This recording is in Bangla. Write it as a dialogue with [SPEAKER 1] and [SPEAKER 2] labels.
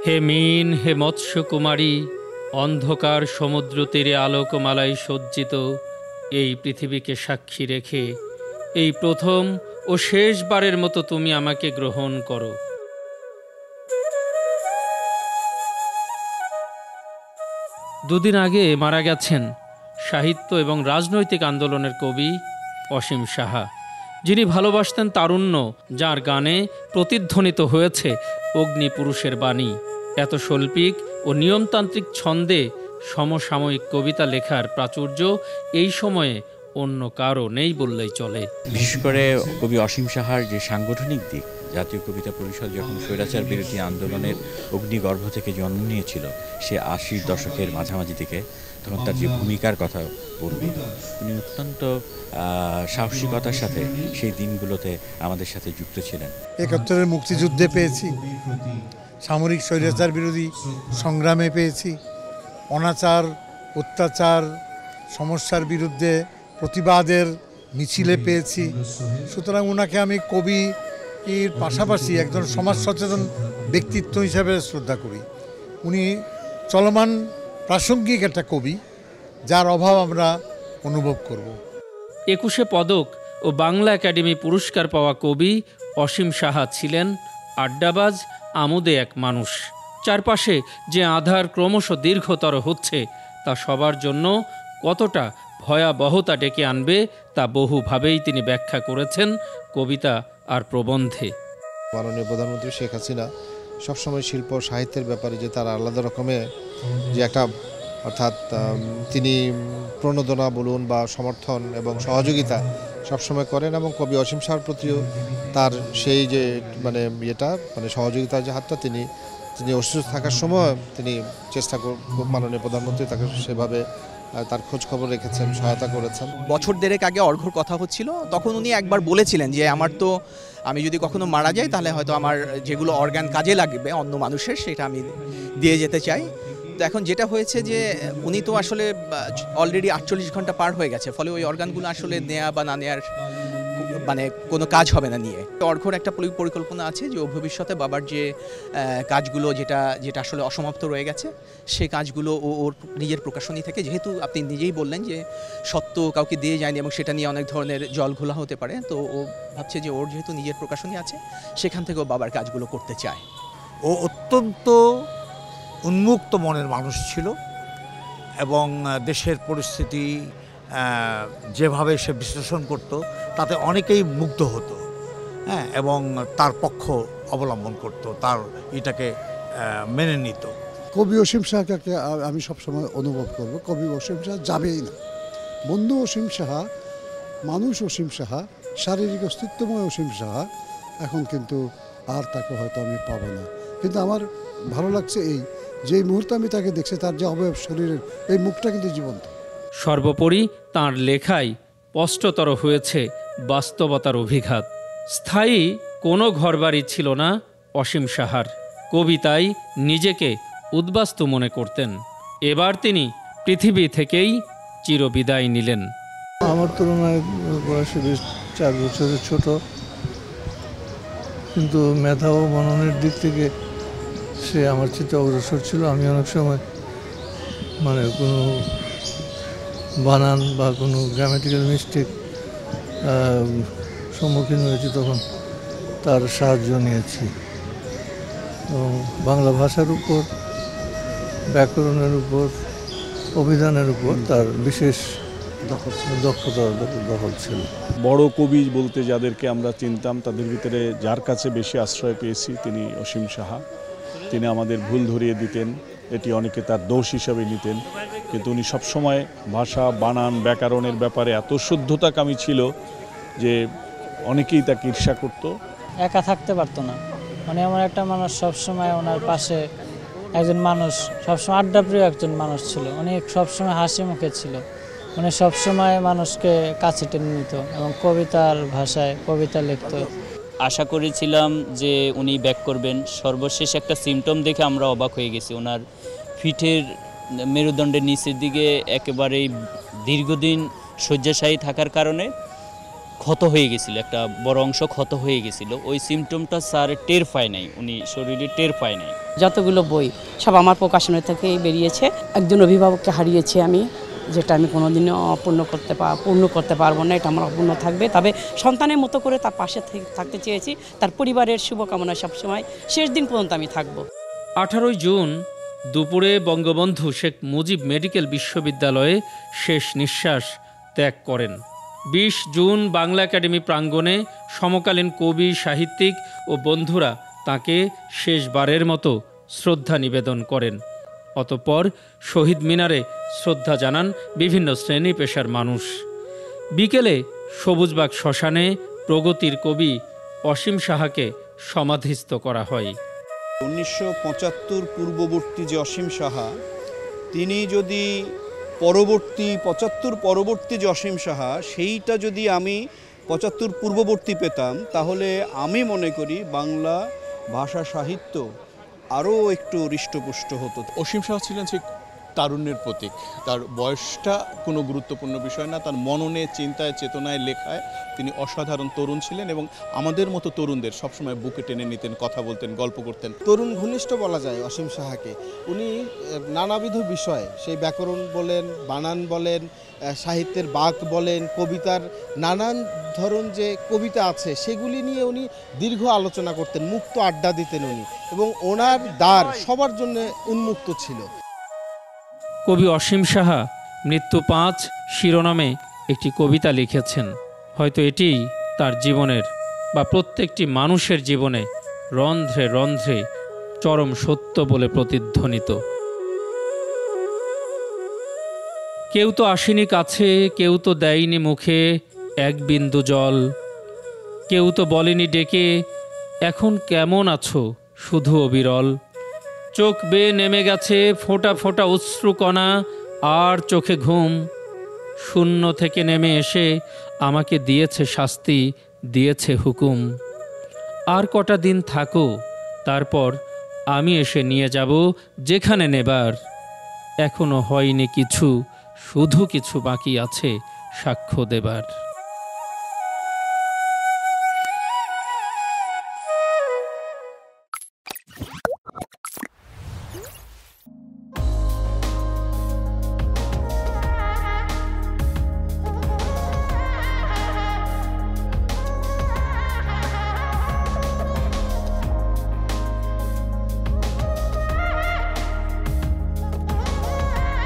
[SPEAKER 1] হে মিন, হে মৎস্য কুমারী, অন্ধকার সমুদ্র তীরে আলোকমালায় সজ্জিত এই পৃথিবীকে সাক্ষী রেখে এই প্রথম ও শেষবারের মতো তুমি আমাকে গ্রহণ করো। দুদিন আগে মারা গেছেন সাহিত্য এবং রাজনৈতিক আন্দোলনের কবি অসীম সাহা, যিনি ভালোবাসতেন তারুণ্য, যার গানে প্রতিধ্বনিত হয়েছে অগ্নিপুরুষের বাণী। এত শৈল্পিক ও নিয়মতান্ত্রিক ছন্দে সমসাময়িক কবিতা লেখার প্রাচুর্য এই সময়ে অন্য কারো নেই বললেই চলে।
[SPEAKER 2] বিশেষ করে কবি অসীম সাহার যে সাংগঠনিক দিক, জাতীয় কবিতা পরিষদ যখন স্বৈরাচার বিরোধী আন্দোলনের অগ্নিগর্ভ থেকে জন্ম নিয়েছিল সে ৮০ দশকের মাঝামাঝি থেকে, তখন তার যে ভূমিকার কথা বলব, উনি অত্যন্ত সাহসিকতার সাথে সেই দিনগুলোতে আমাদের সাথে যুক্ত ছিলেন।
[SPEAKER 3] ৭১-এর মুক্তিযুদ্ধে পেয়েছি, সামরিক স্বৈরাচার বিরোধী সংগ্রামে পেয়েছি, অনাচার অত্যাচার সমস্যার বিরুদ্ধে প্রতিবাদের মিছিলে পেয়েছি। সুতরাং ওনাকে আমি কবির পাশাপাশি একজন সমাজ সচেতন ব্যক্তিত্ব হিসাবে শ্রদ্ধা করি। উনি চলমান প্রাসঙ্গিক একটা কবি, যার অভাব আমরা অনুভব করব।
[SPEAKER 1] ২১ পদক ও বাংলা একাডেমি পুরস্কার পাওয়া কবি অসীম সাহা ছিলেন আড্ডাবাজ, আমোদে এক মানুষ। চারপাশে যে আঁধার ক্রমশ দীর্ঘতর হচ্ছে তা সবার জন্য কতটা ভয়াবহতা ডেকে আনবে তা বহুভাবেই তিনি ব্যাখ্যা করেছেন কবিতা আর প্রবন্ধে।
[SPEAKER 4] মাননীয় প্রধানমন্ত্রী শেখ হাসিনা সবসময় শিল্প সাহিত্যের ব্যাপারে যে তার আলাদা রকমের যে একটা, অর্থাৎ তিনি প্রণোদনা বলুন বা সমর্থন এবং সহযোগিতা সবসময় করেন, এবং কবি অসীম সাহার প্রতিও তার সেই যে সহযোগিতার যে হাতটা তিনি অসুস্থ থাকার সময় তিনি চেষ্টা মাননীয় প্রধানমন্ত্রী তাকে সেভাবে তার খোঁজ খবর রেখেছেন, সহায়তা করেছেন।
[SPEAKER 5] বছর দেড়েক আগে অর্ঘ্যর কথা হচ্ছিল, তখন উনি একবার বলেছিলেন যে আমি যদি কখনো মারা যাই তাহলে হয়তো আমার যেগুলো অর্গান কাজে লাগবে অন্য মানুষের, সেটা আমি দিয়ে যেতে চাই। তো এখন যেটা হয়েছে যে উনি তো আসলে অলরেডি ৪৮ ঘন্টা পার হয়ে গেছে, ফলে ওই অর্গানগুলো আসলে নেওয়া বা না নেওয়ার কোনো কাজ হবে না নিয়ে। অর্ঘ্যর একটা পরিকল্পনা আছে যে ভবিষ্যতে বাবার যে কাজগুলো যেটা আসলে অসমাপ্ত রয়ে গেছে, সেই কাজগুলো ওর নিজের প্রকাশনী থেকে, যেহেতু আপনি নিজেই বললেন যে সত্য কাউকে দিয়ে যায়নি এবং সেটা নিয়ে অনেক ধরনের জল ঘোলা হতে পারে, তো ও ভাবছে যে ওর যেহেতু নিজের প্রকাশনী আছে সেখান থেকে ও বাবার কাজগুলো করতে চায়।
[SPEAKER 6] ও অত্যন্ত উন্মুক্ত মনের মানুষ ছিল এবং দেশের পরিস্থিতি যেভাবে সে বিশ্লেষণ করত তাতে অনেকেই মুগ্ধ হতো, এবং তার পক্ষ অবলম্বন করত, তার এটাকে মেনে নিত।
[SPEAKER 7] কবি অসীম সাহাকে আমি সবসময় অনুভব করব, কবি অসীম সাহা যাবেই না। বন্ধু অসীম সাহা, মানুষ অসীম সাহা, শারীরিক অস্তিত্বময় অসীম সাহা এখন কিন্তু আর তাকে হয়তো আমি পাবো না। কিন্তু আমার ভালো লাগছে যে মুহূর্তে আমি তাকে দেখছি, তার যে অবয়ব শরীরের এই মুখটা কিন্তু জীবন্ত।
[SPEAKER 1] সর্বোপরি তাঁর লেখায় স্পষ্টতর হয়েছে বাস্তবতার অভিঘাত। স্থায়ী কোনো ঘরবাড়ি ছিল না অসীম সাহার। কবিতায় নিজেকে উদ্বাস্তু মনে করতেন। এবার তিনি পৃথিবী থেকেই চিরবিদায় নিলেন।
[SPEAKER 8] আমার তুলনায় বয়সে 4 বছরের ছোট, কিন্তু মেধা ও মননের দিক থেকে সে আমার চিত্তে অগ্রসর ছিল। আমি অনেক সময় কোনো বানান বা কোনো গ্রামাটিক্যাল মিস্টেক সম্মুখীন হয়েছি, তখন তার সাহায্য নিয়েছি। এবং বাংলা ভাষার উপর, ব্যাকরণের উপর, অভিধানের উপর তার বিশেষ দক্ষতা দখল ছিল।
[SPEAKER 9] বড় কবি বলতে যাদেরকে আমরা চিনতাম তাদের ভিতরে যার কাছে বেশি আশ্রয় পেয়েছি তিনি অসীম সাহা। তিনি আমাদের ভুল ধরিয়ে দিতেন, এটি অনেকে তার দোষ হিসাবে নিতেন, কিন্তু উনি সবসময় ভাষা, বানান, ব্যাকরণের ব্যাপারে এত শুদ্ধতাকামী ছিল যে অনেকেই তাকে ঈর্ষা করত।
[SPEAKER 10] একা থাকতে পারতো না, এমন একটা মানুষ, সবসময় ওনার পাশে একজন মানুষ, সবসময় আড্ডাপ্রিয় একজন মানুষ ছিল। উনি সবসময় হাসি মুখে ছিল, উনি সবসময় মানুষকে কাছে টেনে নিত এবং কবিতার ভাষায় কবিতা লিখত।
[SPEAKER 11] আশা করেছিলাম যে উনি ব্যাক করবেন, সর্বশেষ একটা সিমটম দেখে আমরা অবাক হয়ে গেছি। ওনার পিঠের মেরুদণ্ডের নিচের দিকে একেবারেই দীর্ঘদিন শয্যাশায়ী থাকার কারণে ক্ষত হয়ে গেছিল, একটা বড় অংশ ক্ষত হয়ে গেছিল। ওই সিমটমটা স্যার টের পায় নাই, উনি শরীরে টের পায় নাই।
[SPEAKER 12] যতগুলো বই সব আমার প্রকাশনা থেকেই বেরিয়েছে। একজন অভিভাবককে হারিয়েছি আমি, যেটা আমি কোনোদিনও পূর্ণ করতে পারবো না, এটা আমার অপূর্ণ থাকবে। তবে সন্তানের মতো করে তার পাশে থাকতে চেয়েছি, তার পরিবারের শুভকামনা সবসময় শেষ দিন পর্যন্ত আমি থাকবো।
[SPEAKER 1] 18 জুন দুপুরে বঙ্গবন্ধু শেখ মুজিব মেডিকেল বিশ্ববিদ্যালয়ে শেষ নিঃশ্বাস ত্যাগ করেন। 20 জুন বাংলা একাডেমি প্রাঙ্গণে সমকালীন কবি, সাহিত্যিক ও বন্ধুরা তাকে শেষবারের মতো শ্রদ্ধা নিবেদন করেন। অতঃপর শহীদ মিনারে শ্রদ্ধা জানান বিভিন্ন শ্রেণী পেশার মানুষ। বিকেলে সবুজবাগ শ্মশানে প্রগতির কবি অসীম সাহাকে সমাধিস্থ করা হয়।
[SPEAKER 13] 1975 পূর্ববর্তী যে অসীম সাহা, তিনি যদি 75 পরবর্তী যে অসীম সাহা, সেইটা যদি আমি 75 পূর্ববর্তী পেতাম, তাহলে আমি মনে করি বাংলা ভাষা সাহিত্য আরও একটু হৃষ্টপুষ্ট হতো।
[SPEAKER 14] অসীম সাহা ছিলেন সেই তারুণ্যের প্রতীক। তার বয়সটা কোনো গুরুত্বপূর্ণ বিষয় না, তার মননে, চিন্তায়, চেতনায়, লেখায় তিনি অসাধারণ তরুণ ছিলেন এবং আমাদের মতো তরুণদের সবসময় বুকে টেনে নিতেন, কথা বলতেন, গল্প করতেন।
[SPEAKER 4] তরুণ ঘনিষ্ঠ বলা যায় অসীম সাহাকে। উনি নানাবিধ বিষয়ে, সেই ব্যাকরণ বলেন, বানান বলেন, সাহিত্যের বাক বলেন, কবিতার নানান ধরন যে কবিতা আছে সেগুলি নিয়ে উনি দীর্ঘ আলোচনা করতেন, মুক্ত আড্ডা দিতেন উনি, এবং ওনার দ্বার সবার জন্য উন্মুক্ত ছিল।
[SPEAKER 1] কবি অসীম সাহা মৃত্যু 5 শিরোনামে একটি কবিতা লিখেছেন। হয়তো এটি তার জীবনের বা প্রত্যেকটি মানুষের জীবনে রন্ধ্রে রন্ধ্রে চরম সত্য বলে প্রতিধ্বনিত। কেউ তো আসেনি কাছে, কেউ তো দেয়নি মুখে এক বিন্দু জল, কেউ তো বলেনি ডেকে এখন কেমন আছো শুধু অবিরল। চোখ বেয়ে নেমে গেছে ফোঁটা ফোঁটা অশ্রুকণা, আর চোখে ঘুম। শূন্য থেকে নেমে এসে আমাকে দিয়েছে শাস্তি, দিয়েছে হুকুম। আর কটা দিন থাকো, তারপর আমি এসে নিয়ে যাব যেখানে নেবার। এখনো হয়নি কিছু, শুধু কিছু বাকি আছে সাক্ষ্য দেবার।